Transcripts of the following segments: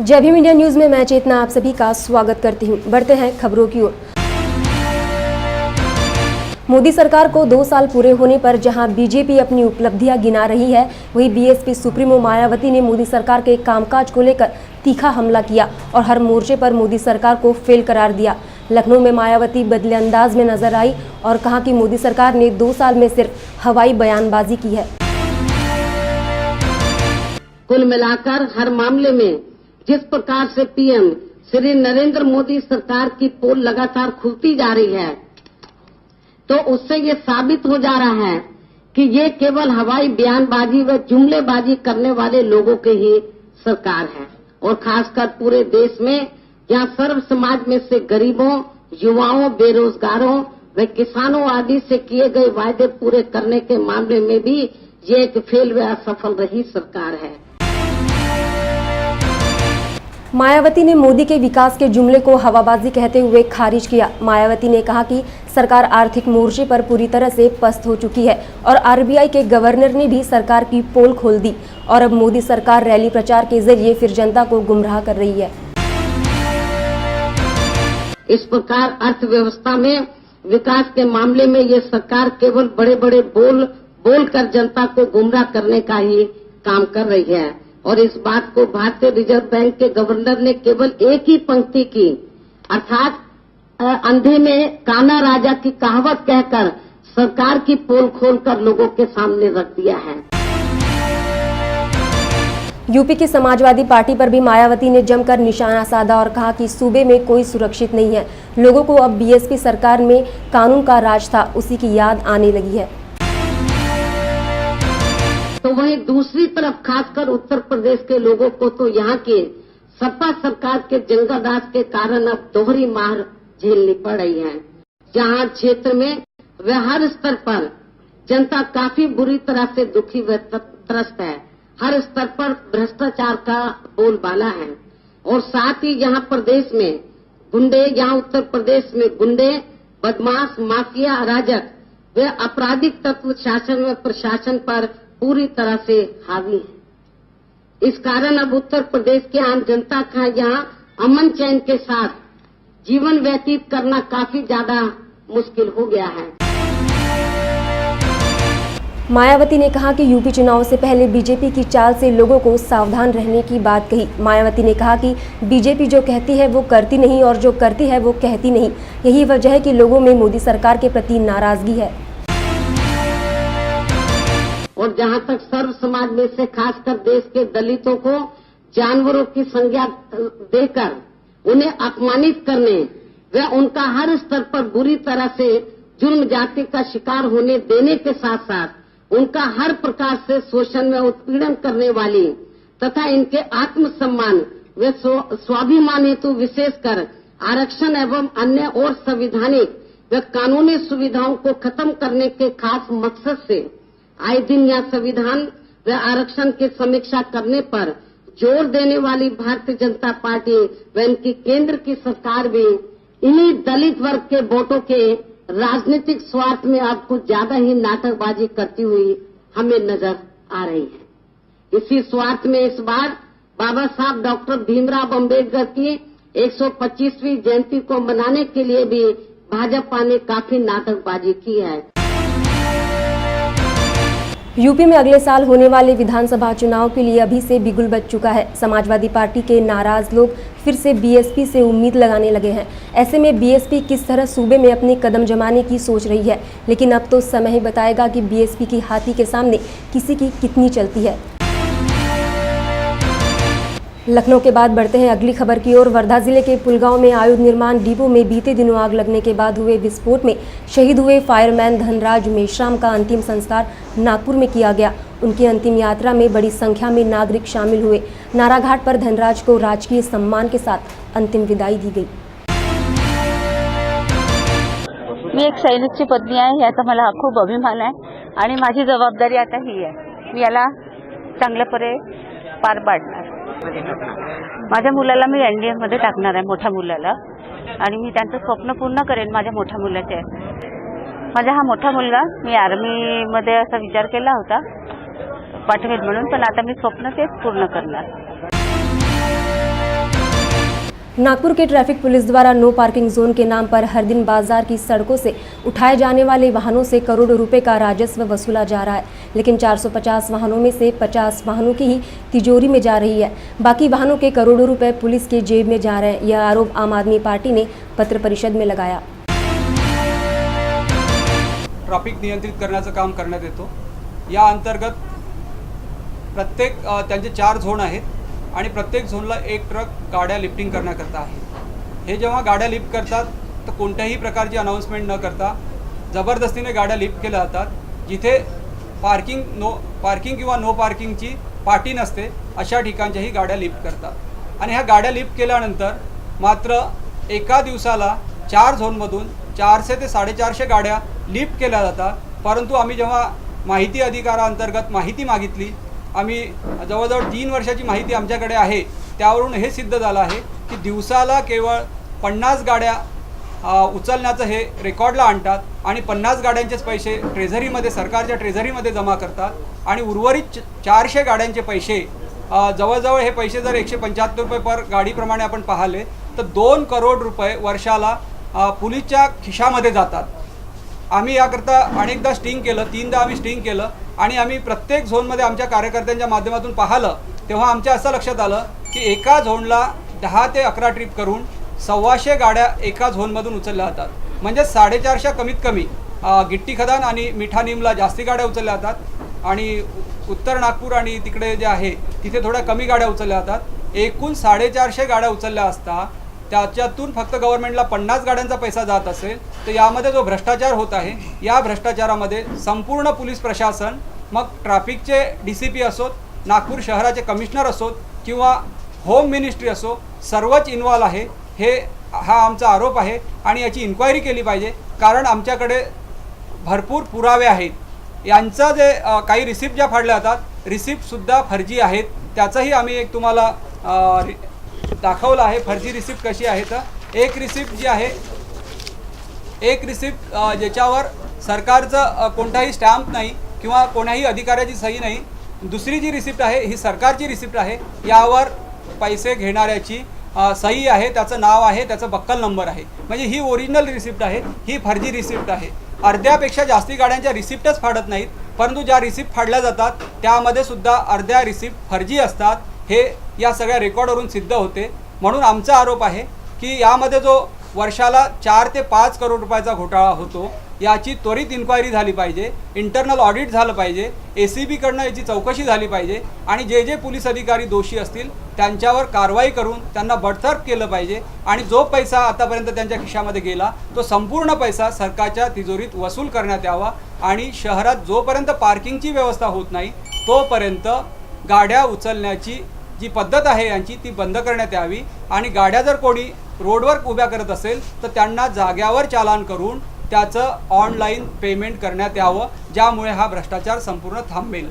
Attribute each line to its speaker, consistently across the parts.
Speaker 1: जय Bhim India news में मैं चेतना आप सभी का स्वागत करती हूं। बढ़ते हैं खबरों की ओर। मोदी सरकार को 2 साल पूरे होने पर जहां बीजेपी अपनी उपलब्धियां गिना रही है, वहीं बीएसपी सुप्रीमो मायावती ने मोदी सरकार के कामकाज को लेकर तीखा हमला किया और हर मोर्चे पर मोदी सरकार को फेल करार दिया। लखनऊ में मायावती बदले अंदाज में नजर आई और कहा कि मोदी सरकार ने 2 साल में सिर्फ हवाई बयानबाजी की है।
Speaker 2: कुल मिलाकर हर मामले में जिस प्रकार से पीएम श्री नरेंद्र मोदी सरकार की पोल लगातार खुलती जा रही है, तो उससे ये साबित हो जा रहा है कि ये केवल हवाई बयानबाजी व जुमलेबाजी करने वाले लोगों की ही सरकार है। और खासकर पूरे देश में जहां सर्व समाज में से गरीबों, युवाओं, बेरोजगारों व किसानों आदि से किए गए वायदे पूरे करने के मामले में भी ये एक फेल व असफल रही सरकार है।
Speaker 1: मायावती ने मोदी के विकास के जुमले को हवाबाजी कहते हुए खारिज किया। मायावती ने कहा कि सरकार आर्थिक मोर्चे पर पूरी तरह से पस्त हो चुकी है और आरबीआई के गवर्नर ने भी सरकार की पोल खोल दी और अब मोदी सरकार रैली प्रचार के जरिए फिर जनता को गुमराह कर रही है।
Speaker 2: इस प्रकार अर्थव्यवस्था में विकास के मामले में ये सरकार केवल बड़े बड़े बोलकर जनता को गुमराह करने का ही काम कर रही है। और इस बात को भारतीय रिजर्व बैंक के गवर्नर ने केवल एक ही पंक्ति की, अर्थात अंधे में काना राजा की कहावत कहकर सरकार की पोल खोलकर लोगों के सामने रख दिया है।
Speaker 1: यूपी की समाजवादी पार्टी पर भी मायावती ने जमकर निशाना साधा और कहा कि सूबे में कोई सुरक्षित नहीं है। लोगों को अब बीएसपी सरकार में कानून का राज था, उसी की याद आने लगी है।
Speaker 2: तो वहीं दूसरी तरफ खासकर उत्तर प्रदेश के लोगों को तो यहाँ के सपा सरकार के जंगल राज के कारण अब दोहरी मार झेलनी पड़ रही है। जहाँ क्षेत्र में व हर स्तर पर जनता काफी बुरी तरह से दुखी व त्रस्त है। हर स्तर पर भ्रष्टाचार का बोलबाला है और साथ ही यहाँ प्रदेश में गुंडे, यहाँ उत्तर प्रदेश में गुंडे, बदमाश, माफिया, अराजक व आपराधिक तत्व शासन व प्रशासन पर पूरी तरह से हावी है। इस कारण अब उत्तर प्रदेश के आम जनता का यहाँ अमन चैन के साथ जीवन व्यतीत करना काफी ज्यादा मुश्किल हो गया है।
Speaker 1: मायावती ने कहा कि यूपी चुनाव से पहले बीजेपी की चाल से लोगों को सावधान रहने की बात कही। मायावती ने कहा कि बीजेपी जो कहती है वो करती नहीं और जो करती है वो कहती नहीं। यही वजह है कि लोगों में मोदी सरकार के प्रति नाराजगी है।
Speaker 2: और जहाँ तक सर्व समाज में से खासकर देश के दलितों को जानवरों की संज्ञा देकर उन्हें अपमानित करने व उनका हर स्तर पर बुरी तरह से जुर्म जाति का शिकार होने देने के साथ साथ उनका हर प्रकार से शोषण व उत्पीड़न करने वाली तथा इनके आत्मसम्मान व स्वाभिमान हेतु विशेषकर आरक्षण एवं अन्य और संवैधानिक व कानूनी सुविधाओं को खत्म करने के खास मकसद से आए दिन यह संविधान व आरक्षण की समीक्षा करने पर जोर देने वाली भारतीय जनता पार्टी व इनकी केंद्र की सरकार भी इन्हीं दलित वर्ग के वोटों के राजनीतिक स्वार्थ में अब कुछ ज्यादा ही नाटकबाजी करती हुई हमें नजर आ रही है। इसी स्वार्थ में इस बार बाबा साहब डॉक्टर भीमराव अम्बेडकर की 125वीं जयंती को मनाने के लिए भी भाजपा ने काफी नाटकबाजी की है।
Speaker 1: यूपी में अगले साल होने वाले विधानसभा चुनाव के लिए अभी से बिगुल बज चुका है। समाजवादी पार्टी के नाराज लोग फिर से बीएसपी से उम्मीद लगाने लगे हैं। ऐसे में बीएसपी किस तरह सूबे में अपने कदम जमाने की सोच रही है, लेकिन अब तो समय ही बताएगा कि बीएसपी की हाथी के सामने किसी की कितनी चलती है। लखनऊ के बाद बढ़ते हैं अगली खबर की ओर। वर्धा जिले के पुलगांव में आयुध निर्माण डिपो में बीते दिनों आग लगने के बाद हुए विस्फोट में शहीद हुए फायरमैन धनराज मेश्राम का अंतिम संस्कार नागपुर में किया गया। उनकी अंतिम यात्रा में बड़ी संख्या में नागरिक शामिल हुए। नाराघाट पर धनराज को राजकीय सम्मान के साथ अंतिम विदाई दी गई।
Speaker 3: मी एक सैनिकची पत्नी आहे, याचा मला खूप अभिमान आहे आणि माझी जबाबदारी आता ही आहे, मी याला चांगल्यापणे पार पाडणार। माझ्या मुलाला मी एनडीए मध्ये टाकणार आहे, मोठ्या मुलाला, आणि मी त्यांचं स्वप्न पूर्ण करेन माझ्या मोठ्या मुलाचे। माझा हा मोठा मुलगा मी आर्मी मध्ये असा विचार केला होता पाठवेल म्हणून, पण आता मी स्वप्न तेच पूर्ण करणार।
Speaker 1: नागपुर के ट्रैफिक पुलिस द्वारा नो पार्किंग जोन के नाम पर हर दिन बाजार की सड़कों से उठाए जाने वाले वाहनों से करोड़ों रुपए का राजस्व वसूला जा रहा है, लेकिन 450 वाहनों में से 50 वाहनों की ही तिजोरी में जा रही है। बाकी वाहनों के करोड़ों रुपए पुलिस के जेब में जा रहे हैं। यह आरोप आम आदमी पार्टी ने पत्र परिषद में लगाया।
Speaker 4: ट्रॅफिक नियंत्रित करण्याचं काम करण्यात येतो। या अंतर्गत प्रत्येक त्यांचे 4 झोन आहेत आणि प्रत्येक झोनला एक ट्रक गाड्या लिफ्टिंग करण्याकरता आहे। हे जेव्हा गाड्या लिफ्ट करतात तर कोणत्याही प्रकारची अनाउन्समेंट न करता जबरदस्तीने गाड्या लिफ्ट केल्या जातात। जिथे पार्किंग किंवा नो पार्किंगची पाटी नसते अशा ठिकाणच्याही गाड्या लिफ्ट करतात आणि ह्या गाड्या लिफ्ट केल्यानंतर मात्र एका दिवसाला 4 झोनमधून 400 ते 450 गाड्या लिफ्ट केल्या जातात। परंतु आम्ही जेव्हा माहिती अधिकाराअंतर्गत माहिती मागितली, आम्ही जवळजवळ 3 वर्षाची माहिती आमच्याकडे आहे, त्यावरून हे सिद्ध झालं आहे की दिवसाला केवळ 50 गाड्या उचलण्याचं हे रेकॉर्डला आणतात आणि 50 गाड्यांचेच पैसे ट्रेझरीमध्ये सरकारच्या ट्रेझरीमध्ये जमा करतात आणि उर्वरित 400 गाड्यांचे पैसे जवळजवळ हे पैसे जर 175 रुपये पर गाडीप्रमाणे आपण पाहिले तर 2 करोड रुपये वर्षाला पोलीसच्या खिशामध्ये जातात। आम्ही याकरता अनेकदा स्टिंग केलं, 3दा आम्ही स्टिंग केलं आणि आम्ही प्रत्येक झोनमध्ये आमच्या कार्यकर्त्यांच्या माध्यमातून पाहिलं तेव्हा आमच्या असं लक्षात आलं की एका झोनला 10 ते 11 ट्रिप करून 125 गाड्या एका झोनमधून उचलल्या जातात। म्हणजे 450 कमीत कमी गिट्टी खदान आणि मिठा नीमला जास्ती गाड्या उचलल्या जातात आणि उत्तर नागपूर आणि तिकडे जे आहे तिथे थोड्या कमी गाड्या उचलल्या जातात। एकूण 450 गाड्या उचलल्या असता त्याच्यातून फक्त गव्हर्नमेंटला 50 गाड्यांचा पैसा जात असेल तर यामध्ये जो भ्रष्टाचार होत आहे या भ्रष्टाचारामध्ये संपूर्ण पोलीस प्रशासन, मग ट्रॅफिकचे DCP असोत, नागपूर शहराचे कमिशनर असोत किंवा होम मिनिस्ट्री असो, सर्वच इन्व्हॉल्व आहे। हा आमचा आरोप आहे आणि याची इन्क्वायरी केली पाहिजे, कारण आमच्याकडे भरपूर पुरावे आहेत। यांचा जे काही रिसिप्ट ज्या फाडल्या जातात रिसिप्टसुद्धा फर्जी आहेत। त्याचंही आम्ही एक तुम्हाला दाखवलं आहे फर्जी रिसिप्ट कशी आहे। तर एक रिसिप्ट जी आहे, एक रिसिप्ट ज्याच्यावर सरकारचं कोणताही स्टॅम्प नाही किंवा कोणाही अधिकाऱ्याची सही नाही। दुसरी जी रिसिप्ट आहे ही सरकारची रिसिप्ट आहे, यावर पैसे घेणाऱ्याची सही आहे, त्याचं नाव आहे, त्याचं बक्कल नंबर आहे। म्हणजे ही ओरिजिनल रिसिप्ट आहे, ही फर्जी रिसिप्ट आहे। अर्ध्यापेक्षा जास्ती गाड्यांच्या रिसिप्टच फाडत नाहीत, परंतु ज्या रिसिप्ट फाडल्या जातात त्यामध्ये सुद्धा अर्ध्या रिसिप्ट फर्जी असतात। हे या सगळ्या रेकॉर्डवरून सिद्ध होते। म्हणून आमचा आरोप आहे की यामध्ये जो वर्षाला 4 ते 5 करोड रुपयाचा घोटाळा होतो याची त्वरित इन्क्वायरी झाली पाहिजे, इंटरनल ऑडिट झालं पाहिजे, ACB कडनं याची चौकशी झाली पाहिजे आणि जे पोलीस अधिकारी दोषी असतील त्यांच्यावर कारवाई करून त्यांना बडतर्फ केलं पाहिजे आणि जो पैसा आतापर्यंत त्यांच्या खिशामध्ये गेला तो संपूर्ण पैसा सरकारच्या तिजोरीत वसूल करण्यात यावा आणि शहरात जोपर्यंत पार्किंगची व्यवस्था होत नाही तोपर्यंत गाड्या उचलण्याची जी पद्धत आहे यांची ती बंद करण्यात यावी आणि गाड्या जर कोणी रोडवर उभ्या करत असेल तर त्यांना जाग्यावर चालान करून त्याचं ऑनलाइन पेमेंट करण्यात यावं, ज्यामुळे हा भ्रष्टाचार संपूर्ण थांबेल।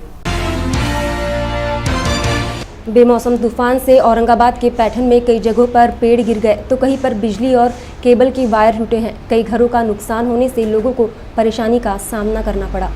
Speaker 1: बेमौसम तूफान से औरंगाबाद के पैठन में कई जगहों पर पेड़ गिर गए तो कहीं पर बिजली और केबल की वायर टूटे हैं। कई घरों का नुकसान होने से लोगों को परेशानी का सामना करना पड़ा।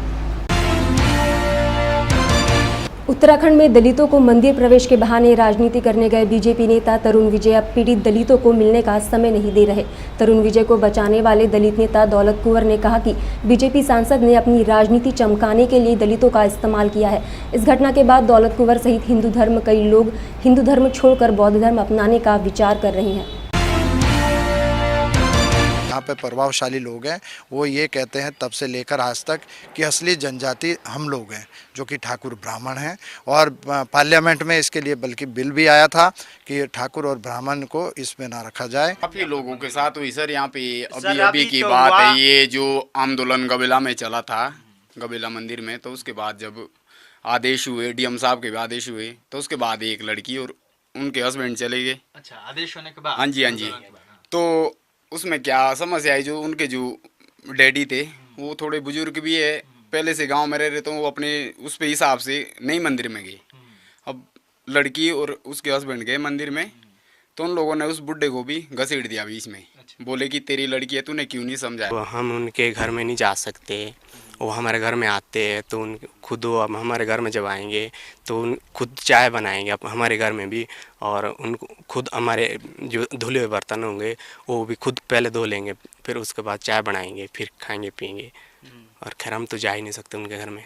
Speaker 1: उत्तराखंड में दलितों को मंदिर प्रवेश के बहाने राजनीति करने गए बीजेपी नेता तरुण विजय अब पीड़ित दलितों को मिलने का समय नहीं दे रहे। तरुण विजय को बचाने वाले दलित नेता दौलत कुंवर ने कहा कि बीजेपी सांसद ने अपनी राजनीति चमकाने के लिए दलितों का इस्तेमाल किया है। इस घटना के बाद दौलत कुंवर सहित कई लोग हिंदू धर्म छोड़कर बौद्ध धर्म अपनाने का विचार कर रहे हैं।
Speaker 5: यहाँ पे प्रभावशाली लोग हैं, वो ये कहते हैं तब से लेकर आज तक कि असली जनजाति हम लोग हैं, जो कि ठाकुर ब्राह्मण हैं। और पार्लियामेंट में इसके लिए बल्कि बिल भी आया था कि ठाकुर और ब्राह्मण को इसमें ना रखा जाए।
Speaker 6: काफी लोगों के साथ हुई सर। यहाँ पे अभी की बात है, ये जो आंदोलन गबेला में चला था, गबेला मंदिर में, तो उसके बाद जब आदेश हुए, DM साहब के भी आदेश हुए, तो उसके बाद एक लड़की और उनके हस्बैंड चले गए।
Speaker 7: अच्छा, आदेश होने के बाद?
Speaker 6: हाँ जी। तो उसमें क्या समस्या आई, जो उनके जो डैडी थे वो थोड़े बुजुर्ग भी है, पहले से गांव में रह रहे, तो वो अपने उस पे हिसाब से नई मंदिर में गए। अब लड़की और उसके हस्बैंड गए मंदिर में, तो उन लोगों ने उस बुड्ढे को भी घसीट दिया बीच में। बोले कि तेरी लड़की है, तूने क्यों नहीं समझाया।
Speaker 7: तो हम उनके घर में नहीं जा सकते, वो हमारे घर में आते हैं तो उन खुद वो अब हमारे घर में जब आएंगे तो उन खुद चाय बनाएंगे अब हमारे घर में भी, और उनको खुद हमारे जो धुले हुए बर्तन होंगे वो भी खुद पहले धो लेंगे, फिर उसके बाद चाय बनाएंगे, फिर खाएंगे पिएंगे। और खैर हम तो जा ही नहीं सकते उनके घर में।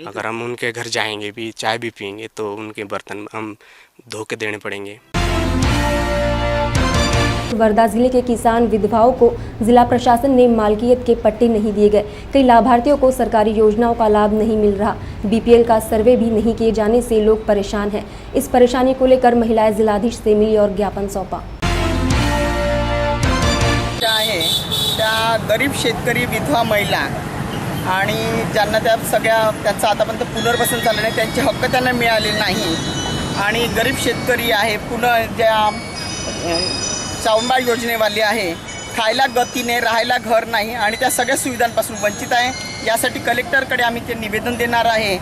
Speaker 7: अगर हम उनके घर जाएंगे भी, चाय भी पिएंगे, तो उनके बर्तन हम धो के देने पड़ेंगे।
Speaker 1: वर्धा जिले के किसान विधवाओं को जिला प्रशासन ने मालकियत के पट्टे नहीं दिए गए। कई लाभार्थियों को सरकारी योजनाओं का लाभ नहीं मिल रहा। बीपीएल का सर्वे भी नहीं किए जाने से लोग परेशान हैं। इस परेशानी को लेकर महिलाएं जिलाधीश से मिली और ज्ञापन सौंपा।
Speaker 8: आहे त्या गरीब शेतकरी विधवा महिला आणि ज्यांना त्या सगळ्या त्यांचं आतापर्यंत पुनर्वसन झालं नाही, त्यांचे हक्क त्यांना मिळाले नाही, आणि गरीब शेतकरी आहे पुन्हा ज्या चावंबाळ योजनेवाली आहे, खायला गतीने राहायला घर नाही आणि त्या सगळ्या सुविधांपासून वंचित आहे। यासाठी कलेक्टरकडे आम्ही ते निवेदन देणार आहे।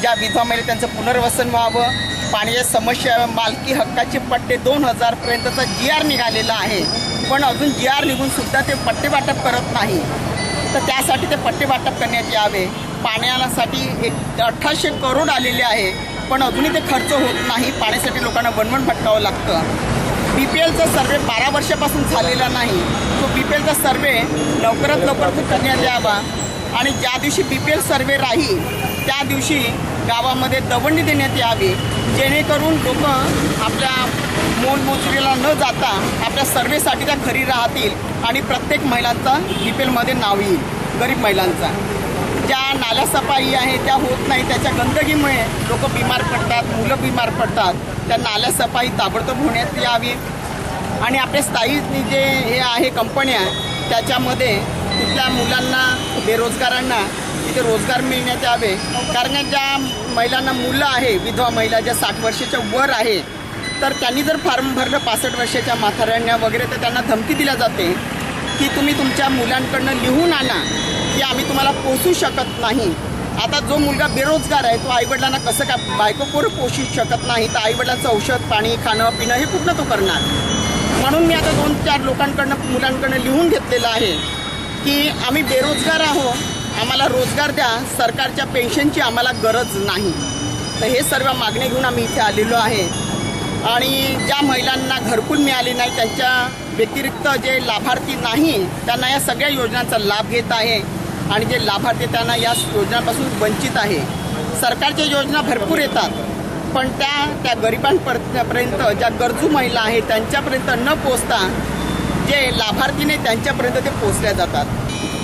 Speaker 8: ज्या विधवा महिला त्यांचं पुनर्वसन व्हावं, पाण्याच्या समस्या, मालकी हक्काचे पट्टे 2000 पर्यंतचा GR निघालेला आहे, पण अजून GR निघून सुद्धा ते पट्टे वाटप करत नाही। तर त्यासाठी ते पट्टे वाटप करण्यात यावे। पाण्यासाठी 1800 करोड आलेले आहे, पण अजूनही ते खर्च होत नाही। पाण्यासाठी लोकांना वणवण भटकावं लागतं। बीपीएलचा सर्वे 12 वर्षापासून झालेला नाही, तो बीपीएलचा सर्वे लवकरात लवकर करण्यात यावा आणि ज्या दिवशी बीपीएल सर्वे राहील त्या दिवशी गावामध्ये दवंडी देण्यात यावी, जेणेकरून लोक आपल्या मोलमजुरीला न जाता आपल्या सर्वेसाठी त्या घरी राहतील आणि प्रत्येक महिलांचा बीपीएलमध्ये नाव येईल। गरीब महिलांचा ज्या नाल्या सफाई आहे त्या होत नाही, त्याच्या गंदगीमुळे लोक बिमार पडतात, मुलं बिमार पडतात। त्या नाल्या सफाई ताबडतोब होण्यात यावी आणि आपले स्थायी जे हे आहे कंपन्या, त्याच्यामध्ये तिथल्या मुलांना, बेरोजगारांना तिथे रोजगार मिळण्यात यावे। कारण ज्या महिलांना मुलं आहे, विधवा महिला ज्या 60 वर्षाच्या वर आहे, तर त्यांनी जर फॉर्म भरलं 65 वर्षाच्या म्हाताऱ्यांना वगैरे, तर त्यांना धमकी दिल्या जाते की तुम्ही तुमच्या मुलांकडनं लिहून आणा की आम्ही तुम्हाला पोसू शकत नाही। आता जो मुलगा बेरोजगार आहे तो आईवडिलांना कसं काय बायको पोरं पोषू शकत नाही, तर आईवडिलांचं औषध पाणी खाणं पिणं हे कुठलं तो करणार। म्हणून मी आता 2-4 लोकांकडनं मुलांकडनं लिहून घेतलेलं आहे की आम्ही बेरोजगार आहोत, आम्हाला रोजगार द्या, सरकारच्या पेन्शनची आम्हाला गरज नाही। तर हे सर्व मागणी घेऊन आम्ही इथे आलेलो आहे। आणि ज्या महिलांना घरकुल मिळाली नाही, त्यांच्या व्यतिरिक्त जे लाभार्थी नाही त्यांना या सगळ्या योजनांचा लाभ घेत आहे आणि जे लाभार्थी त्यांना या योजनांपासून वंचित आहे। सरकारच्या योजना भरपूर येतात, पण त्या गरिबांपर्यंत ज्या गरजू महिला आहेत त्यांच्यापर्यंत न पोचता जे लाभार्थी नाही त्यांच्यापर्यंत ते पोचल्या जातात।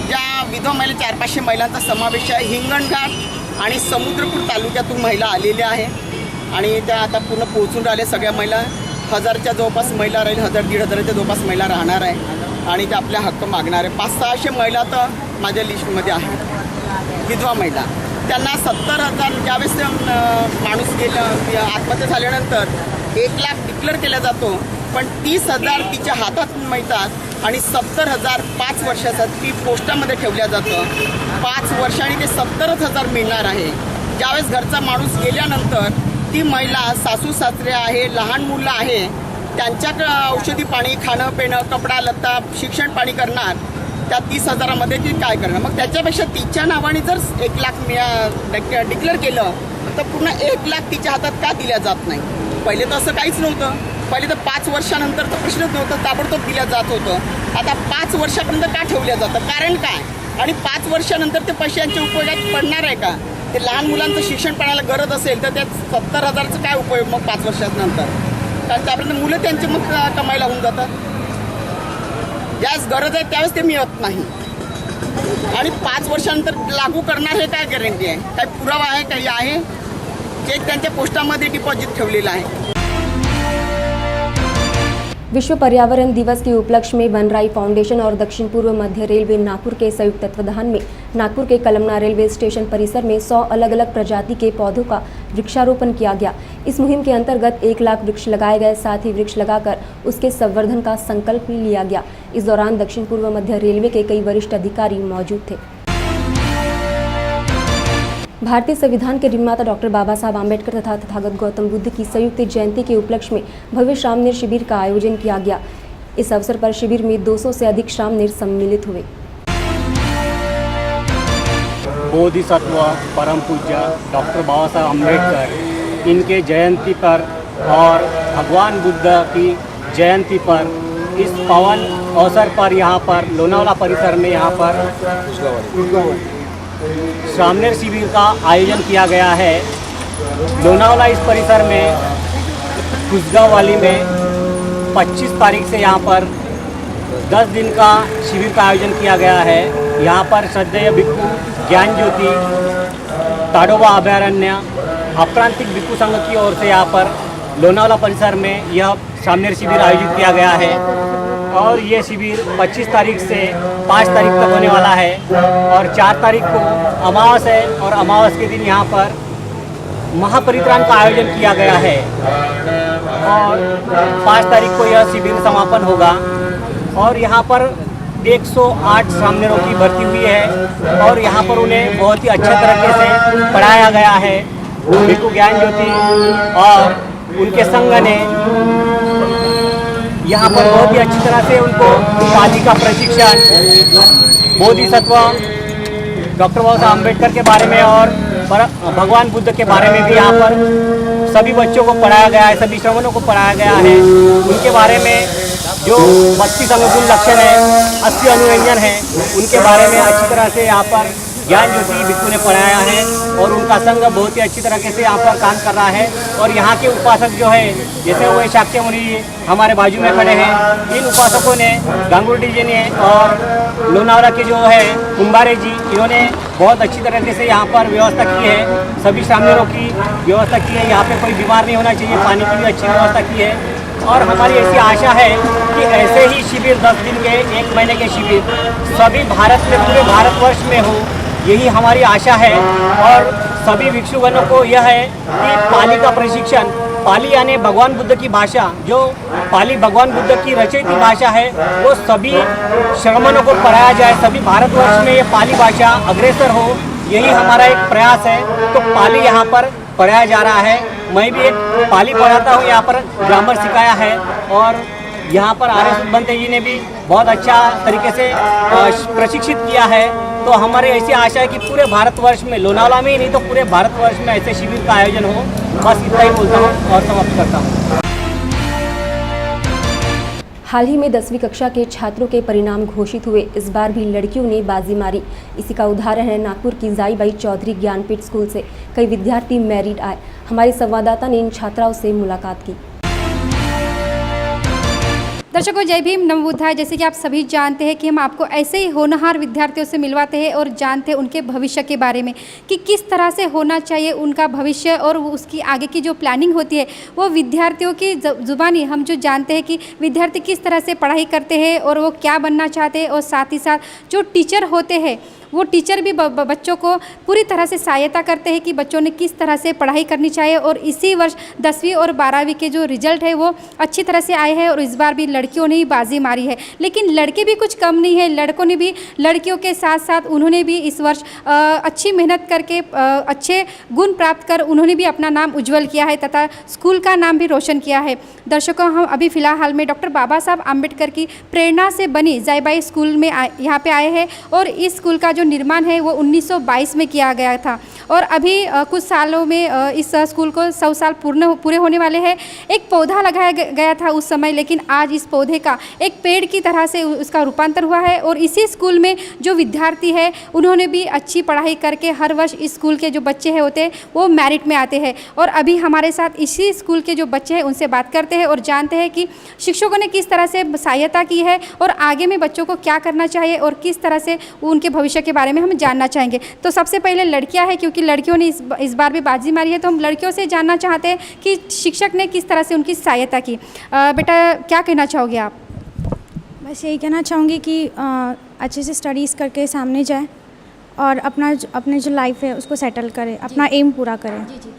Speaker 8: ज्या विधवा महिला 400-500 महिलांचा समावेश आहे। हिंगणघाट आणि समुद्रपूर तालुक्यातून महिला आलेल्या आहे आणि त्या आता पूर्ण पोहोचून राहिल्या। सगळ्या महिला 1000च्या जवळपास महिला राहील, 1000-1500च्या जवळपास महिला राहणार आहे आणि ते आपल्या हक्क मागणार आहे। 500-600 महिला तर माझ्या लिस्टमध्ये आहेत विधवा महिला। त्यांना 70,000 ज्यावेळेस माणूस गेलं आत्महत्या झाल्यानंतर 1 लाख डिक्लेअर केला जातो, पण 30,000 तिच्या हातात मिळतात आणि 70,000 5 वर्षासाठी पोस्टामध्ये ठेवल्या जातं। 5 वर्षांनी ते 70,000 मिळणार आहे। ज्यावेळेस घरचा माणूस गेल्यानंतर ती महिला, सासू सासरे आहे, लहान मुलं आहे, त्यांच्याकडं औषधी पाणी, खाणं पिणं, कपडा लत्ता, शिक्षण पाणी करणार। त्या 30,000मध्ये ती काय करणार? मग त्याच्यापेक्षा तिच्या नावाने जर 1 लाख डिक्लेअर केलं तर पूर्ण 1 लाख तिच्या हातात का दिल्या जात नाही? पहिले तर असं काहीच नव्हतं। पहिले तर 5 वर्षानंतर तर प्रश्नच नव्हतं, ताबडतोब दिल्या जात होतं। आता 5 वर्षापर्यंत का ठेवल्या जातं? कारण काय? आणि 5 वर्षानंतर ते पैशांच्या उपयोगात पडणार आहे का? ते लहान मुलांचं शिक्षण पाण्याला गरज असेल तर त्या 70,000चं काय उपयोग मग 5 वर्षानंतर? कारण त्यापर्यंत मुलं त्यांचे मग कमायला होऊन जातात। ज्यावेळेस गरज आहे त्यावेळेस ते मिळत नाही आणि 5 वर्षानंतर लागू करणार हे काय गॅरंटी आहे? काय पुरावा आहे? काही आहे? चेक त्यांच्या पोस्टामध्ये डिपॉझिट ठेवलेला आहे।
Speaker 1: विश्व पर्यावरण दिवस के उपलक्ष्य में वनराई फाउंडेशन और दक्षिण पूर्व मध्य रेलवे नागपुर के संयुक्त तत्वाधान में नागपुर के कलमना रेलवे स्टेशन परिसर में 100 अलग अलग प्रजाति के पौधों का वृक्षारोपण किया गया। इस मुहिम के अंतर्गत 1 लाख वृक्ष लगाए गए, साथ ही वृक्ष लगाकर उसके संवर्धन का संकल्प लिया गया। इस दौरान दक्षिण पूर्व मध्य रेलवे के कई वरिष्ठ अधिकारी मौजूद थे। भारतीय संविधान के निर्माता डॉक्टर बाबा साहब आम्बेडकर तथा तथागत गौतम बुद्ध की संयुक्त जयंती के उपलक्ष्य में भव्य श्रामणेर शिविर का आयोजन किया गया। इस अवसर पर शिविर में 200 से अधिक श्रामणेर सम्मिलित हुए।
Speaker 9: बोधिसत्व परम पूज्य डॉक्टर बाबा साहब अम्बेडकर इनके जयंती पर और भगवान बुद्ध की जयंती पर इस पावन अवसर पर यहाँ पर लोनावाला परिसर में यहाँ पर श्रामणेर शिविर का आयोजन किया गया है। लोनावाला इस परिसर में कुसगांव वाली में 25 तारीख से यहाँ पर 10 दिन का शिविर का आयोजन किया गया है। यहाँ पर श्रद्धेय भिक्खु ज्ञान ज्योति ताडोबा अभयारण्य आप्रांतिक भिक्खु संघ की ओर से यहाँ पर लोनावाला परिसर में यह श्रामणेर शिविर आयोजित किया गया है और ये शिविर 25 तारीख से 5 तारीख तक होने वाला है और 4 तारीख को अमावस है और अमावस के दिन यहाँ पर महापरित्राण का आयोजन किया गया है और 5 तारीख को यह शिविर समापन होगा और यहाँ पर 108 श्रामणेरों की भर्ती हुई है और यहाँ पर उन्हें बहुत ही अच्छे तरीके से पढ़ाया गया है। भिक्खु ज्ञान ज्योति और उनके संघ ने यहाँ पर बहुत ही अच्छी तरह से उनको पाली का प्रशिक्षण, बोधिसत्व डॉक्टर बाबा साहब अम्बेडकर के बारे में और भगवान बुद्ध के बारे में भी यहाँ पर सभी बच्चों को पढ़ाया गया है, सभी श्रमणों को पढ़ाया गया है। उनके बारे में जो 32 अनुकूल लक्षण है, 80 अनुरंजन है, उनके बारे में अच्छी तरह से यहाँ पर ज्ञान ज्योति भिक्खु ने पढ़ाया है और उनका संघ बहुत ही अच्छी तरीके से यहाँ पर काम कर रहा है। और यहाँ के उपासक जो है, जैसे वो शाक्य मुनि हमारे बाजू में खड़े हैं, इन उपासकों ने गांगुर्डी जी ने और लोनावाला के जो है कुंभारे जी, इन्होंने बहुत अच्छी तरीके से यहाँ पर व्यवस्था की है। सभी श्रामणेरों की व्यवस्था की है, यहाँ पे कोई बीमार नहीं होना चाहिए, पानी की भी अच्छी व्यवस्था की है। और हमारी ऐसी आशा है कि ऐसे ही शिविर 10 दिन के 1 महीने के शिविर सभी भारत में, पूरे भारतवर्ष में हो, यही हमारी आशा है। और सभी भिक्षुगणों को यह है कि पाली का प्रशिक्षण, पाली यानी भगवान बुद्ध की भाषा, जो पाली भगवान बुद्ध की रचित भाषा है, वो सभी श्रमणों को पढ़ाया जाए, सभी भारतवर्ष में ये पाली भाषा अग्रसर हो, यही हमारा एक प्रयास है। तो पाली यहाँ पर पढ़ाया जा रहा है। मैं भी एक पाली पढ़ाता हूँ, यहाँ पर ग्रामर सिखाया है और यहाँ पर आर्य सुबंते जी ने भी बहुत अच्छा तरीके से प्रशिक्षित किया है। तो हमारी ऐसी आशा है कि पूरे भारतवर्ष में, लोनावाला में ही नहीं तो पूरे भारतवर्ष में ऐसे शिविर का आयोजन हो। बस इतना ही बोलता हूँ और समाप्त करता हूँ।
Speaker 1: हाल ही में 10वीं कक्षा के छात्रों के परिणाम घोषित हुए। इस बार भी लड़कियों ने बाजी मारी। इसी का उदाहरण है नागपुर की जाईबाई चौधरी ज्ञानपीठ स्कूल से कई विद्यार्थी मेरिट आए। हमारे संवाददाता ने इन छात्राओं से मुलाकात की।
Speaker 10: दर्शकों, जय भीम, नमो बुद्धाय। जैसे कि आप सभी जानते हैं कि हम आपको ऐसे ही होनहार विद्यार्थियों से मिलवाते हैं और जानते हैं उनके भविष्य के बारे में कि किस तरह से होना चाहिए उनका भविष्य और उसकी आगे की जो प्लानिंग होती है वो विद्यार्थियों की ज़ुबानी हम जो जानते हैं कि विद्यार्थी किस तरह से पढ़ाई करते हैं और वो क्या बनना चाहते हैं। और साथ ही साथ जो टीचर होते हैं वो टीचर भी बच्चों को पूरी तरह से सहायता करते हैं कि बच्चों ने किस तरह से पढ़ाई करनी चाहिए। और इसी वर्ष 10वीं और 12वीं के जो रिजल्ट है वो अच्छी तरह से आए हैं और इस बार भी लड़कियों ने ही बाजी मारी है। लेकिन लड़के भी कुछ कम नहीं है, लड़कों ने भी लड़कियों के साथ साथ उन्होंने भी इस वर्ष अच्छी मेहनत करके अच्छे गुण प्राप्त कर उन्होंने भी अपना नाम उज्जवल किया है तथा स्कूल का नाम भी रोशन किया है। दर्शकों, हम अभी फ़िलहाल में डॉक्टर बाबा साहब आम्बेडकर की प्रेरणा से बनी जाईबाई स्कूल में यहाँ पे आए हैं और इस स्कूल का जो निर्माण है वो 1922 में किया गया था और अभी कुछ सालों में इस स्कूल को 100 साल पूरे होने वाले हैं। एक पौधा लगाया गया था उस समय, लेकिन आज इस पौधे का एक पेड़ की तरह से उसका रूपांतर हुआ है। और इसी स्कूल में जो विद्यार्थी है उन्होंने भी अच्छी पढ़ाई करके हर वर्ष इस स्कूल के जो बच्चे हैं होते हैं वो मेरिट में आते हैं। और अभी हमारे साथ इसी स्कूल के जो बच्चे हैं उनसे बात करते हैं और जानते हैं कि शिक्षकों ने किस तरह से सहायता की है और आगे में बच्चों को क्या करना चाहिए और किस तरह से उनके भविष्य के बारे में हम जानना चाहेंगे। तो सबसे पहले लड़कियां हैं, क्योंकि लड़कियों ने इस बार भी बाजी मारी है, तो हम लड़कियों से जानना चाहते हैं कि शिक्षक ने किस तरह से उनकी सहायता की। बेटा, क्या कहना चाहोगे आप?
Speaker 11: बस यही कहना चाहूँगी कि अच्छे से स्टडीज़ करके सामने जाए और अपने जो लाइफ है उसको सेटल करें, अपना एम पूरा करें।
Speaker 10: जी।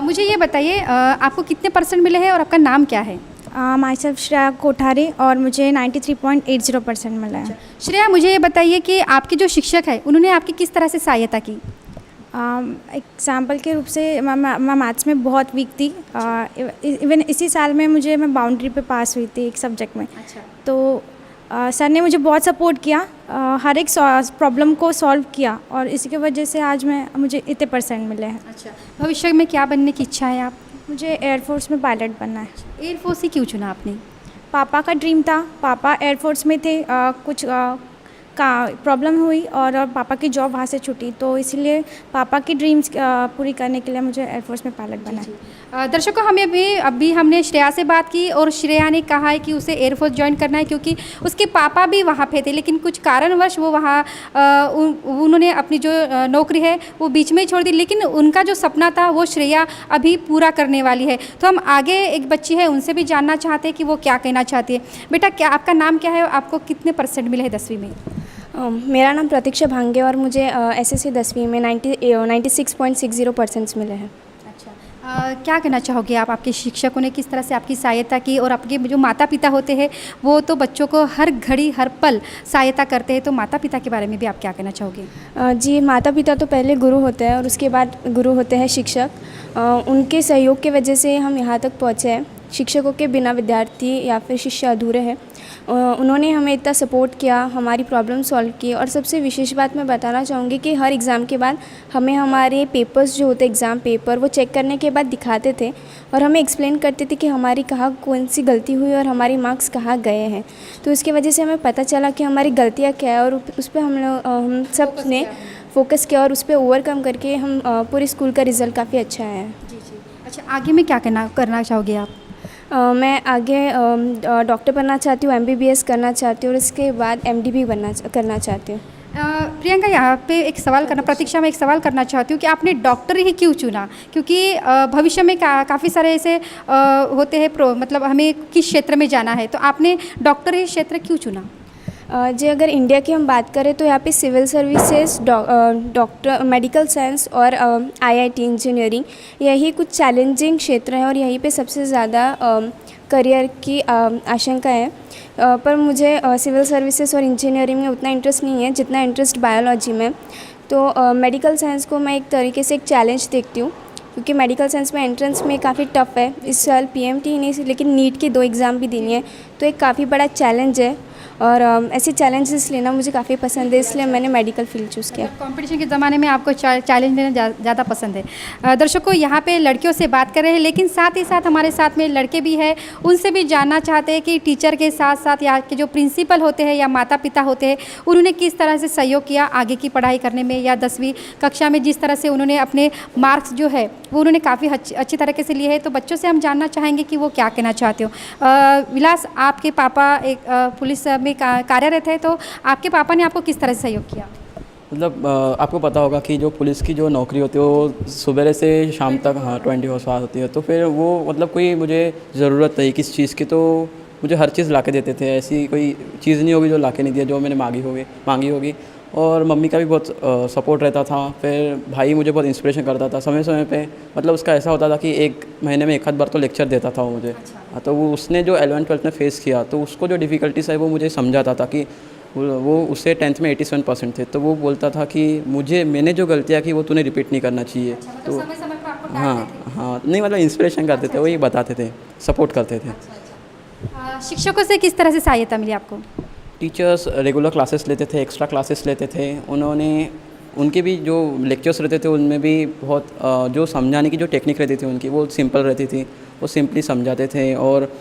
Speaker 10: मुझे ये बताइए, आपको कितने % मिले हैं और आपका नाम क्या है?
Speaker 11: माई सेल्फ श्रेया कोठारी और मुझे 93.80% मिला है।
Speaker 10: श्रेया, मुझे ये बताइए कि आपके जो शिक्षक है उन्होंने आपकी किस तरह से सहायता की?
Speaker 11: एग्ज़ाम्पल के रूप से मैं मैथ्स में बहुत वीक थी। इवन इसी साल में मैं बाउंड्री पे पास हुई थी एक सब्जेक्ट में। तो सर ने मुझे बहुत सपोर्ट किया, हर एक प्रॉब्लम को सॉल्व किया और इसी की वजह से आज मुझे इतने परसेंट मिले हैं।
Speaker 10: अच्छा, भविष्य में क्या बनने की इच्छा है आप?
Speaker 11: मुझे एयरफोर्स में पायलट बनना है।
Speaker 10: एयरफोर्स ही क्यों चुना आपने?
Speaker 11: पापा का ड्रीम था, पापा एयरफोर्स में थे, कुछ का प्रॉब्लम हुई और पापा की जॉब वहाँ से छूटी, तो इसलिए पापा की ड्रीम्स पूरी करने के लिए मुझे एयरफोर्स में पायलट बना है।
Speaker 10: दर्शकों, हमें अभी हमने श्रेया से बात की और श्रेया ने कहा है कि उसे एयरफोर्स ज्वाइन करना है क्योंकि उसके पापा भी वहाँ पे थे, लेकिन कुछ कारणवश वो वहाँ उन्होंने अपनी जो नौकरी है वो बीच में ही छोड़ दी, लेकिन उनका जो सपना था वो श्रेया अभी पूरा करने वाली है। तो हम आगे एक बच्ची है उनसे भी जानना चाहते हैं कि वो क्या कहना चाहती है। बेटा, क्या आपका नाम क्या है और आपको कितने परसेंट मिले हैं 10वीं में?
Speaker 11: मेरा नाम प्रतीक्षा भांगे और मुझे एसएससी 10वीं में 96.60% मिले हैं।
Speaker 10: अच्छा, क्या कहना चाहोगे आप? आपके शिक्षकों ने किस तरह से आपकी सहायता की और आपके जो माता पिता होते हैं वो तो बच्चों को हर घड़ी हर पल सहायता करते हैं, तो माता पिता के बारे में भी आप क्या कहना चाहोगे?
Speaker 11: जी, माता पिता तो पहले गुरु होते हैं और उसके बाद गुरु होते हैं शिक्षक। उनके सहयोग की वजह से हम यहाँ तक पहुँचे हैं। शिक्षकों के बिना विद्यार्थी या फिर शिष्य अधूरे हैं। उन्होंने हमें इतना सपोर्ट किया, हमारी प्रॉब्लम सॉल्व की और सबसे विशेष बात मैं बताना चाहूँगी कि हर एग्ज़ाम के बाद हमें हमारे पेपर्स जो होते एग्ज़ाम पेपर वो चेक करने के बाद दिखाते थे और हमें एक्सप्लेन करते थे कि हमारी कहाँ कौन सी गलती हुई और हमारे मार्क्स कहाँ गए हैं। तो उसकी वजह से हमें पता चला कि हमारी गलतियाँ क्या है और उस पर हम सब ने फोकस किया और उस पर ओवरकम करके हम पूरे स्कूल का रिज़ल्ट काफ़ी अच्छा आया है।
Speaker 10: जी। अच्छा, आगे में क्या करना चाहोगे आप?
Speaker 11: मैं आगे डॉक्टर बनना चाहती हूँ, MBBS करना चाहती हूँ और इसके बाद MD भी करना चाहती हूँ।
Speaker 10: प्रियंका, यहाँ पे एक सवाल करना, प्रतीक्षा में एक सवाल करना चाहती हूँ कि आपने डॉक्टर ही क्यों चुना? क्योंकि भविष्य में काफ़ी सारे ऐसे होते हैं मतलब हमें किस क्षेत्र में जाना है, तो आपने डॉक्टर ही क्षेत्र क्यों चुना?
Speaker 11: जी, अगर इंडिया की हम बात करें तो यहाँ पे civil services, doctor, medical science और IIT इंजीनियरिंग, यही कुछ चैलेंजिंग क्षेत्र हैं और यहीं पे सबसे ज़्यादा करियर की आशंका है। पर मुझे सिविल सर्विसेज और इंजीनियरिंग में उतना इंटरेस्ट नहीं है जितना इंटरेस्ट बायोलॉजी में। तो मेडिकल साइंस को मैं एक तरीके से एक चैलेंज देखती हूँ क्योंकि मेडिकल साइंस में एंट्रेंस में काफ़ी टफ़ है। इस साल PMT ही नहीं लेकिन नीट की 2 एग्ज़ाम भी देनी है, तो एक काफ़ी बड़ा चैलेंज है और ऐसे चैलेंजेस लेना मुझे काफ़ी पसंद है, इसलिए मैंने मेडिकल फील्ड चूज़ किया।
Speaker 10: कंपटीशन के ज़माने में आपको चैलेंज लेना ज़्यादा पसंद है। दर्शकों, यहाँ पे लड़कियों से बात कर रहे हैं, लेकिन साथ ही साथ हमारे साथ में लड़के भी हैं, उनसे भी जानना चाहते हैं कि टीचर के साथ साथ यहाँ के जो प्रिंसिपल होते हैं या माता पिता होते हैं उन्होंने किस तरह से सहयोग किया आगे की पढ़ाई करने में, या 10वीं कक्षा में जिस तरह से उन्होंने अपने मार्क्स जो है वो उन्होंने काफ़ी अच्छी तरीके से लिए है। तो बच्चों से हम जानना चाहेंगे कि वो क्या कहना चाहते हो। विलास, आपके पापा एक पुलिस में कार्यरत है, तो आपके पापा ने आपको किस तरह से सहयोग किया?
Speaker 12: मतलब आपको पता होगा कि जो पुलिस की जो नौकरी होती है वो सुबह से शाम तक 20 आवर्स होती है, तो फिर वो मतलब कोई मुझे ज़रूरत है किस चीज़ की तो मुझे हर चीज़ ला के देते थे। ऐसी कोई चीज़ नहीं होगी जो ला के नहीं दिया जो मैंने मांगी होगी। और मम्मी का भी बहुत सपोर्ट रहता था। फिर भाई मुझे बहुत इंस्पिरेशन करता था समय समय पे। मतलब उसका ऐसा होता था कि 1 महीने में 1 आध बार तो लेक्चर देता था वो मुझे। अच्छा। तो वो उसने जो 11th-12th में फेस किया तो उसको जो डिफ़िकल्टीज है वो मुझे समझाता था कि वो उससे 10th में 87% थे, तो वो बोलता था कि मैंने जो गलतियाँ की वो तूने रिपीट नहीं करना चाहिए। अच्छा, तो समय समय पर आपको हाँ नहीं मतलब इंस्पिरेशन करते थे, वही बताते थे, सपोर्ट करते थे।
Speaker 10: शिक्षकों से किस तरह से सहायता मिली आपको?
Speaker 12: टीचर्स रेगुलर क्लासेस लेते थे, एक्स्ट्रा क्लासेस लेते थे। उनके भी जो लेक्चर्स रहते थे उनमें भी बहुत जो समझाने की जो टेक्निक रहती थी उनकी वो सिंपल रहती थी, वो सिंपली समझाते थे और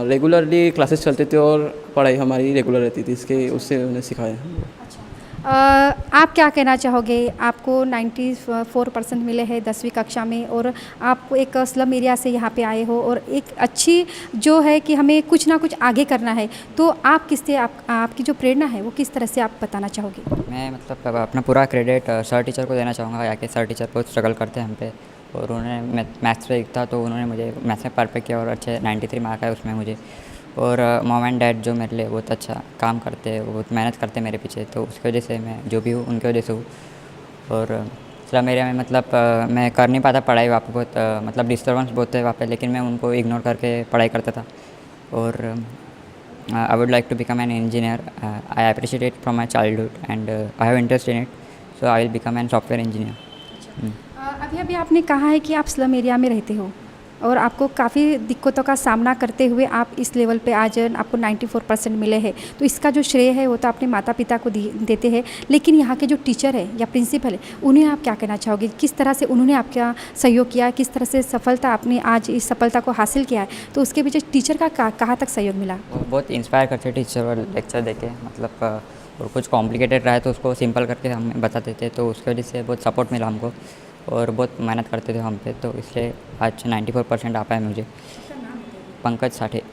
Speaker 12: रेगुलरली क्लासेस चलते थे और पढ़ाई हमारी रेगुलर रहती थी, उससे उन्हें सिखाया।
Speaker 10: आप क्या कहना चाहोगे? आपको 94% मिले हैं 10वीं कक्षा में और आप एक स्लम एरिया से यहाँ पे आए हो और एक अच्छी जो है कि हमें कुछ ना कुछ आगे करना है, तो आप किससे आपकी जो प्रेरणा है वो किस तरह से आप बताना चाहोगे?
Speaker 13: मैं मतलब अपना पूरा क्रेडिट सर टीचर को देना चाहूँगा, या कि सर टीचर बहुत स्ट्रगल करते हैं हम पे और उन्होंने मैथ्स पे था तो उन्होंने मुझे मैथ्स में परफेक्ट किया और अच्छे 93 मार्क आए उसमें मुझे। और मॉम एंड डैड जो मेरे लिए बहुत अच्छा काम करते हैं, वो बहुत मेहनत करते हैं मेरे पीछे, तो उसकी वजह से मैं जो भी हूँ उनकी वजह से हूँ। और स्लम एरिया में मतलब मैं कर नहीं पाता पढ़ाई, वहाँ पे बहुत मतलब डिस्टर्बेंस बहुत है वहाँ पे, लेकिन मैं उनको इग्नोर करके पढ़ाई करता था। और I would like to become an engineer. I appreciate it from my childhood and I have interest in it, so I will become an software engineer.
Speaker 10: अभी अभी आपने कहा है कि आप स्लम एरिया में रहते हो और आपको काफ़ी दिक्कतों का सामना करते हुए आप इस लेवल पे आज आपको 94% मिले हैं, तो इसका जो श्रेय है वो तो अपने माता पिता को देते हैं, लेकिन यहाँ के जो टीचर है या प्रिंसिपल है उन्हें आप क्या कहना चाहोगे? किस तरह से उन्होंने आपका सहयोग किया, किस तरह से सफलता आपने आज इस सफलता को हासिल किया है, तो उसके पीछे टीचर का कहाँ तक सहयोग मिला?
Speaker 13: बहुत इंस्पायर करते टीचर और लेक्चर देके, मतलब और कुछ कॉम्प्लिकेटेड रहा है तो उसको सिंपल करके हमें बता देते, तो उसकी वजह से बहुत सपोर्ट मिला हमको और बहुत मेहनत करते थे हम पे, तो इसलिए आज 94% आ पाया मुझे। पंकज साठे।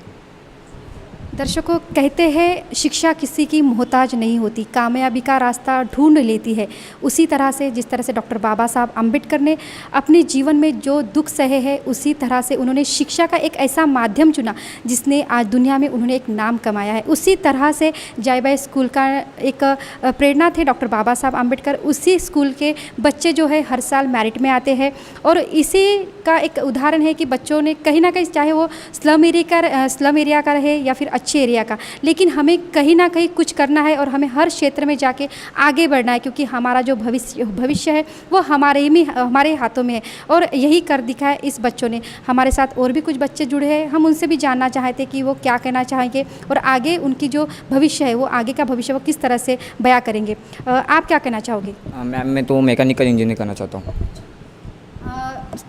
Speaker 10: दर्शकों, कहते हैं शिक्षा किसी की मोहताज नहीं होती, कामयाबी का रास्ता ढूंढ लेती है। उसी तरह से जिस तरह से डॉक्टर बाबा साहब अम्बेडकर ने अपने जीवन में जो दुख सहे हैं, उसी तरह से उन्होंने शिक्षा का एक ऐसा माध्यम चुना जिसने आज दुनिया में उन्होंने एक नाम कमाया है। उसी तरह से जयबाई स्कूल का एक प्रेरणा थे डॉक्टर बाबा साहब अम्बेडकर। उसी स्कूल के बच्चे जो है हर साल मेरिट में आते हैं और इसी का एक उदाहरण है कि बच्चों ने कहीं ना कहीं, चाहे वो स्लम एरिया का रहे या फिर अच्छे एरिया का, लेकिन हमें कहीं ना कहीं कुछ करना है और हमें हर क्षेत्र में जाके आगे बढ़ना है, क्योंकि हमारा जो भविष्य है वो हमारे हाथों में है। और यही कर दिखाया इस बच्चों ने। हमारे साथ और भी कुछ बच्चे जुड़े हैं, हम उनसे भी जानना चाहते कि वो क्या कहना चाहेंगे और आगे उनकी जो भविष्य है, वो आगे का भविष्य वो किस तरह से बयां करेंगे। आप क्या कहना चाहोगे?
Speaker 12: मैम, मैं तो मैकेनिकल इंजीनियर करना चाहता हूँ।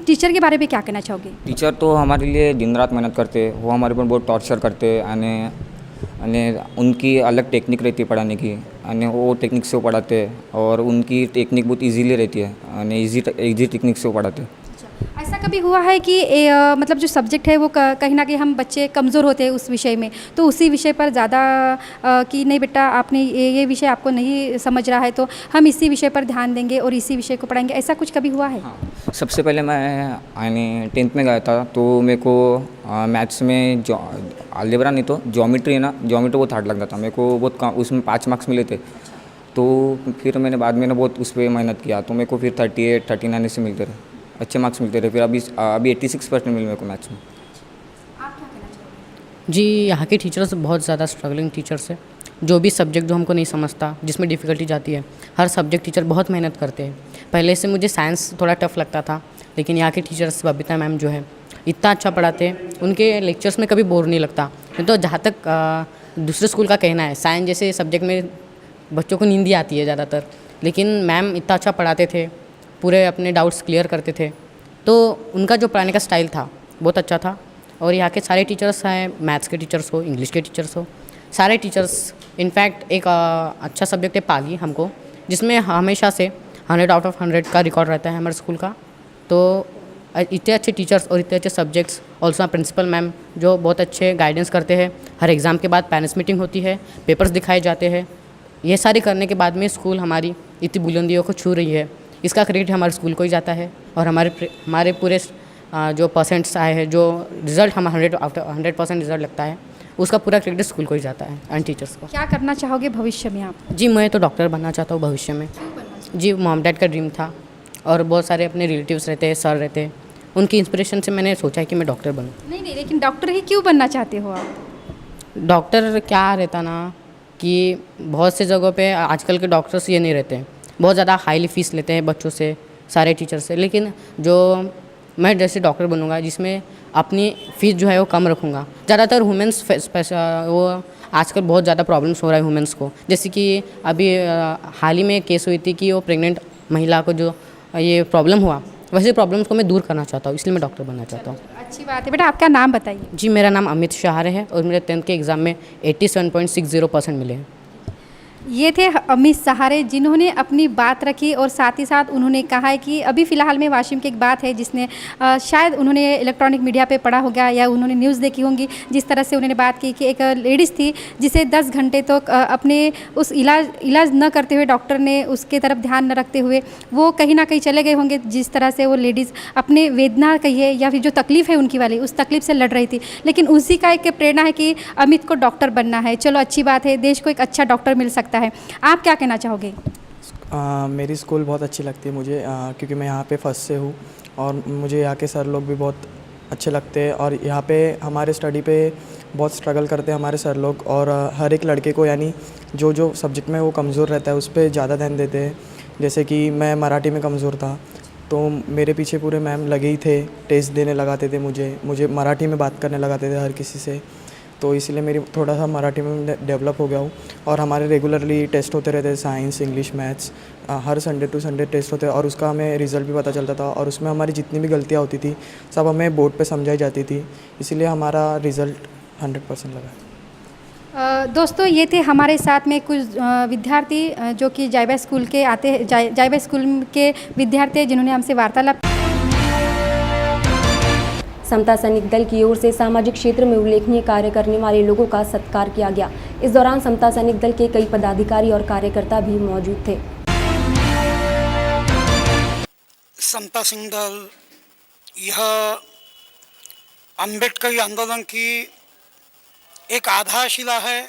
Speaker 10: टीचर के बारे में क्या कहना चाहोगे?
Speaker 12: टीचर तो हमारे लिए दिन रात मेहनत करते, वो हमारे पर बहुत टॉर्चर करते અને उनकी अलग टेक्निक रहती है पढ़ाने की, અને वो टेक्निक से वो पढ़ाते और उनकी टेक्निक बहुत इजीली रहती है, અને इजी टेक्निक से वो पढ़ाते।
Speaker 10: ऐसा कभी हुआ है कि मतलब जो सब्जेक्ट है वो कहीं ना कहीं हम बच्चे कमज़ोर होते हैं उस विषय में, तो उसी विषय पर ज़्यादा कि नहीं बेटा आपने ये विषय आपको नहीं समझ रहा है तो हम इसी विषय पर ध्यान देंगे और इसी विषय को पढ़ाएंगे, ऐसा कुछ कभी हुआ है?
Speaker 12: हाँ, सबसे पहले मैं 10th में गया था तो मेरे को मैथ्स में अलजेब्रा नहीं तो ज्योमेट्री है ना, ज्योमेट्री बहुत हार्ड लगता था मेरे को, बहुत उसमें 5 मार्क्स मिले थे। तो फिर मैंने बाद में बहुत उस पर मेहनत किया तो मेरे को फिर 38, 39 ऐसे मिलते रहे, अच्छे मार्क्स मिलते रहे। फिर अभी 86% मिले मेरे को मैथ्स में।
Speaker 10: आप क्या कहना चाहोगे?
Speaker 14: जी, यहाँ के टीचर्स बहुत ज़्यादा स्ट्रगलिंग टीचर्स है। जो भी सब्जेक्ट जो हमको नहीं समझता, जिसमें डिफ़िकल्टी जाती है, हर सब्जेक्ट टीचर बहुत मेहनत करते हैं। पहले से मुझे साइंस थोड़ा टफ लगता था, लेकिन यहाँ के टीचर्स बबीता मैम जो है इतना अच्छा पढ़ाते हैं, उनके लेक्चर्स में कभी बोर नहीं लगता। नहीं तो जहाँ तक दूसरे स्कूल का कहना है, साइंस जैसे सब्जेक्ट में बच्चों को नींद ही आती है ज़्यादातर, लेकिन मैम इतना अच्छा पढ़ाते थे, पूरे अपने डाउट्स क्लियर करते थे, तो उनका जो पढ़ाने का स्टाइल था बहुत अच्छा था। और यहाँ के सारे टीचर्स हैं, मैथ्स के टीचर्स हो, इंग्लिश के टीचर्स हो, सारे टीचर्स। इनफैक्ट एक अच्छा सब्जेक्ट है पाली हमको, जिसमें हमेशा से 100 आउट ऑफ 100 का रिकॉर्ड रहता है हमारे स्कूल का। तो इतने अच्छे टीचर्स और इतने अच्छे सब्जेक्ट्स, ऑल्सो प्रिंसिपल मैम जो बहुत अच्छे गाइडेंस करते हैं। हर एग्ज़ाम के बाद पेरेंट्स मीटिंग होती है, पेपर्स दिखाए जाते हैं। ये सारे करने के बाद में स्कूल हमारी इतनी बुलंदियों को छू रही है, इसका क्रेडिट हमारे स्कूल को ही जाता है। और हमारे पूरे जो परसेंट्स आए हैं, जो रिज़ल्ट हम 100% रिज़ल्ट लगता है, उसका पूरा क्रेडिट स्कूल को ही जाता है एंड टीचर्स को।
Speaker 10: क्या करना चाहोगे भविष्य में आप?
Speaker 14: जी, मैं तो डॉक्टर बनना चाहता हूँ भविष्य में। जी, मॉम डैड का ड्रीम था और बहुत सारे अपने रिलेटिव्स रहते हैं, सर रहते हैं, उनकी इंस्पिरेशन से मैंने सोचा है कि मैं डॉक्टर बनूँ।
Speaker 10: नहीं, लेकिन डॉक्टर ही क्यों बनना चाहते हो आप?
Speaker 14: डॉक्टर क्या रहता ना कि बहुत से जगहों पे आजकल के डॉक्टर्स ये नहीं रहते हैं, बहुत ज़्यादा हाईली फीस लेते हैं बच्चों से, सारे टीचर से। लेकिन जो मैं जैसे डॉक्टर बनूंगा जिसमें अपनी फ़ीस जो है वो कम रखूँगा। ज़्यादातर वुमेंस वो आजकल बहुत ज़्यादा प्रॉब्लम्स हो रहा है वुमेंस को, जैसे कि अभी हाल ही में केस हुई थी कि वो प्रेग्नेंट महिला को जो ये प्रॉब्लम हुआ, वैसे प्रॉब्लम्स को मैं दूर करना चाहता हूँ, इसलिए मैं डॉक्टर बनना चाहता हूँ।
Speaker 10: अच्छी बात है बेटा, आपका नाम बताइए।
Speaker 14: जी, मेरा नाम अमित शाहरे है और मेरे 10th के एग्ज़ाम में 87.60% मिले हैं।
Speaker 10: ये थे अमित सहारे, जिन्होंने अपनी बात रखी और साथ ही साथ उन्होंने कहा है कि अभी फ़िलहाल में वाशिम की एक बात है जिसने शायद उन्होंने इलेक्ट्रॉनिक मीडिया पे पढ़ा होगा या उन्होंने न्यूज़ देखी होंगी, जिस तरह से उन्होंने बात की कि एक लेडीज़ थी जिसे 10 घंटे तो अपने उस इलाज न करते हुए, डॉक्टर ने उसके तरफ ध्यान न रखते हुए वो कहीं ना कहीं चले गए होंगे। जिस तरह से वो लेडीज़ अपने वेदना कहिए या फिर जो तकलीफ़ है उनकी वाली, उस तकलीफ़ से लड़ रही थी, लेकिन उसी का एक प्रेरणा है कि अमित को डॉक्टर बनना है। चलो अच्छी बात है, देश को एक अच्छा डॉक्टर मिल सकता है। आप क्या कहना चाहोगे?
Speaker 15: मेरी स्कूल बहुत अच्छी लगती है मुझे, क्योंकि मैं यहाँ पे फर्स्ट से हूँ और मुझे यहाँ के सर लोग भी बहुत अच्छे लगते हैं। और यहाँ पे हमारे स्टडी पे बहुत स्ट्रगल करते हैं हमारे सर लोग, और हर एक लड़के को यानी जो सब्जेक्ट में वो कमज़ोर रहता है उस पर ज़्यादा ध्यान देते हैं। जैसे कि मैं मराठी में कमज़ोर था तो मेरे पीछे पूरे मैम लगे ही थे, टेस्ट देने लगाते थे मुझे मराठी में बात करने लगाते थे हर किसी से, तो इसलिए मेरी थोड़ा सा मराठी में डेवलप हो गया हूँ। और हमारे रेगुलरली टेस्ट होते रहते थे, साइंस, इंग्लिश, मैथ्स, हर संडे टू संडे टेस्ट होते, और उसका हमें रिज़ल्ट भी पता चलता था, और उसमें हमारी जितनी भी गलतियाँ होती थी सब हमें बोर्ड पे समझाई जाती थी, इसीलिए हमारा रिज़ल्ट 100% लगा।
Speaker 10: दोस्तों, ये थे हमारे साथ में कुछ विद्यार्थी जो कि जायबा स्कूल के जायबा स्कूल के विद्यार्थी हैं, जिन्होंने हमसे वार्तालाप।
Speaker 1: समता सैनिक दल की ओर से सामाजिक क्षेत्र में उल्लेखनीय कार्य करने वाले लोगों का सत्कार किया गया। इस दौरान समता सैनिक दल के कई पदाधिकारी और कार्यकर्ता भी मौजूद थे।
Speaker 16: समता सैनिक दल यह अम्बेडकरी आंदोलन की एक आधारशिला है,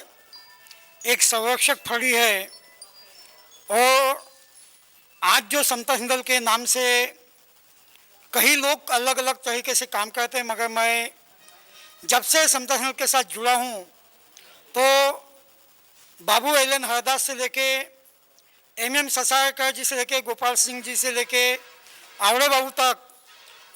Speaker 16: एक संरक्षक फड़ी है, और आज जो समता सैनिक दल के नाम से कई लोग अलग अलग तरीके से काम करते हैं, मगर मैं जब से समता सैनिक दल के साथ जुड़ा हूँ तो बाबू एलन हरदास से लेके MM ससारकर जी से लेके गोपाल सिंह जी से लेके आवड़े बाबू तक,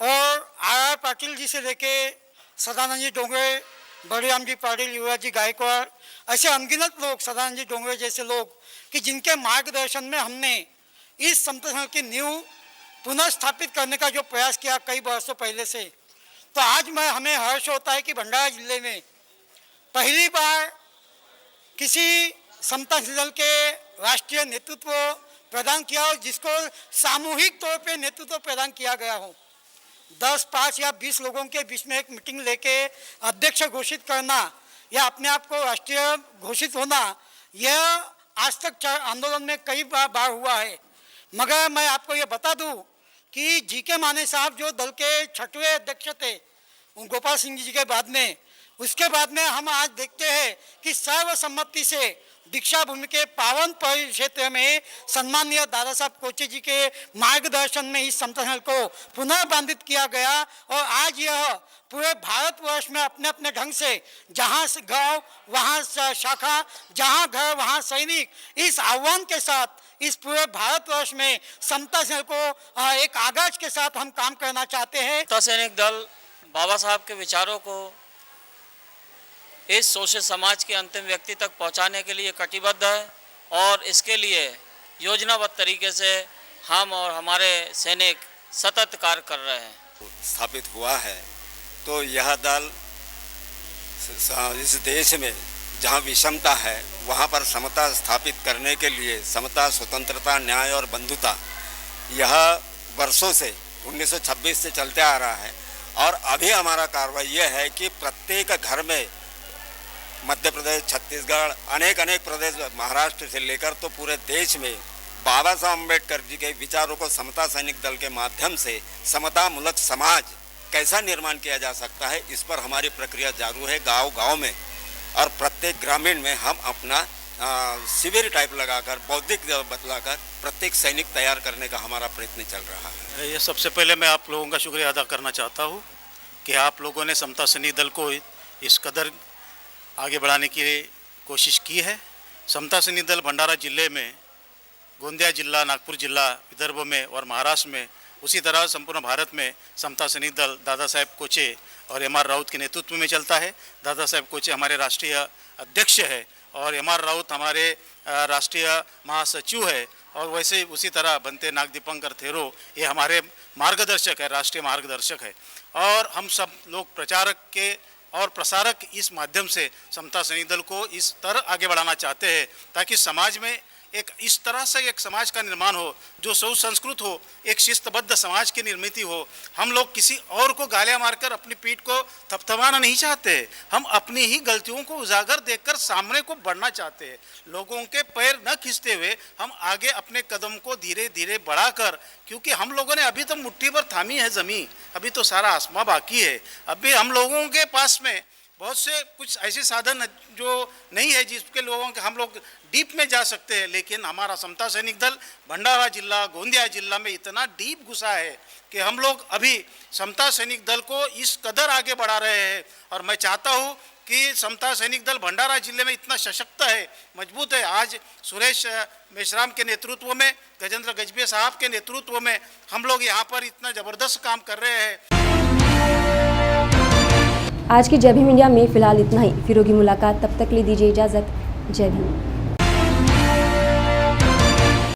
Speaker 16: और RR पाटिल जी से लेके सदानंद जी डोंगरे, बड़ीराम जी पाटिल, युवराज जी गायकवाड़, ऐसे अनगिनत लोग, सदानंद जी डोंगरे जैसे लोग, कि जिनके मार्गदर्शन में हमने इस समता सैनिक की नींव पुनर्स्थापित करने का जो प्रयास किया कई वर्षों पहले से, तो आज हमें हर्ष होता है कि भंडारा जिले में पहली बार किसी समता सैनिक दल के राष्ट्रीय नेतृत्व प्रदान किया हो, जिसको सामूहिक तौर पे नेतृत्व प्रदान किया गया हो। 10, 5 या 20 लोगों के बीच में एक मीटिंग लेके अध्यक्ष घोषित करना या अपने आप को राष्ट्रीय घोषित होना, यह आज तक आंदोलन में कई बार हुआ है। मगर मैं आपको ये बता दूं कि जीके माने साहब जो दल के 6वें अध्यक्ष थे, गोपाल सिंह जी के बाद में, उसके बाद में हम आज देखते हैं कि सर्वसम्मति से दीक्षा भूमि के पावन परिक्षेत्र में सम्माननीय दादा साहब कोचे जी के मार्गदर्शन में इस समता सैनिक को पुनर्बांधित किया गया, और आज यह पूरे भारतवर्ष में अपने अपने ढंग से, जहाँ गांव वहाँ शाखा, जहाँ घर वहाँ सैनिक, इस आह्वान के साथ इस पूरे भारतवर्ष में समता सैनिक को एक आगाज के साथ हम काम करना चाहते हैं।
Speaker 17: समता सैनिक दल बाबा साहब के विचारों को इस शोषित समाज के अंतिम व्यक्ति तक पहुंचाने के लिए कटिबद्ध है, और इसके लिए योजनाबद्ध तरीके से हम और हमारे सैनिक सतत कार्य कर रहे हैं।
Speaker 18: स्थापित हुआ है तो यह दल इस देश में जहाँ विषमता है वहाँ पर समता स्थापित करने के लिए, समता, स्वतंत्रता, न्याय और बंधुता, यह वर्षों से 1926 से चलते आ रहा है। और अभी हमारा कार्रवाई यह है कि प्रत्येक घर में, मध्य प्रदेश, छत्तीसगढ़, अनेक प्रदेश, महाराष्ट्र से लेकर तो पूरे देश में बाबा साहब अम्बेडकर जी के विचारों को समता सैनिक दल के माध्यम से समतामूलक समाज कैसा निर्माण किया जा सकता है, इस पर हमारी प्रक्रिया जारी है। गांव-गांव में और प्रत्येक ग्रामीण में हम अपना शिविर टाइप लगाकर, बौद्धिक बतलाकर प्रत्येक सैनिक तैयार करने का हमारा प्रयत्न चल रहा है।
Speaker 19: ये सबसे पहले मैं आप लोगों का शुक्रिया अदा करना चाहता हूँ कि आप लोगों ने समता सैनिक दल को इस कदर आगे बढ़ाने की कोशिश की है। समता सैनिक दल भंडारा जिले में, गोंदिया जिला, नागपुर जिला, विदर्भ में और महाराष्ट्र में, उसी तरह संपूर्ण भारत में समता सैनिक दल दादा साहेब कोचे और MR राउत के नेतृत्व में चलता है। दादा साहेब कोचे हमारे राष्ट्रीय अध्यक्ष है और MR राउत हमारे राष्ट्रीय महासचिव है, और वैसे उसी तरह बनते नाग दीपंकर थेरो ये हमारे मार्गदर्शक है, राष्ट्रीय मार्गदर्शक है। और हम सब लोग प्रचारक के और प्रसारक इस माध्यम से समता सैनिक दल को इस तरह आगे बढ़ाना चाहते हैं ताकि समाज में एक इस तरह से एक समाज का निर्माण हो जो सुसंस्कृत हो, एक शिस्तबद्ध समाज की निर्मित हो। हम लोग किसी और को गालियां मारकर अपनी पीठ को थपथपाना नहीं चाहते, हम अपनी ही गलतियों को उजागर देखकर सामने को बढ़ना चाहते हैं। लोगों के पैर न खींचते हुए हम आगे अपने कदम को धीरे धीरे बढ़ाकर, क्योंकि हम लोगों ने अभी तो मुट्ठी भर थामी है ज़मीन, अभी तो सारा आसमां बाकी है। अभी हम लोगों के पास में बहुत से कुछ ऐसे साधन जो नहीं है जिसके लोगों के हम लोग डीप में जा सकते हैं, लेकिन हमारा समता सैनिक दल भंडारा जिला, गोंदिया जिला में इतना डीप घुसा है कि हम लोग अभी समता सैनिक दल को इस कदर आगे बढ़ा रहे हैं। और मैं चाहता हूँ कि समता सैनिक दल भंडारा जिले में इतना सशक्त है, मजबूत है। आज सुरेश मेश्राम के नेतृत्व में, गजेंद्र गजबे साहब के नेतृत्व में हम लोग यहाँ पर इतना ज़बरदस्त काम कर रहे हैं।
Speaker 1: आज की जय भीम इंडिया में फिलहाल इतना ही। फिर होगी मुलाकात, तब तक ले दीजिए इजाज़त। जय भीम।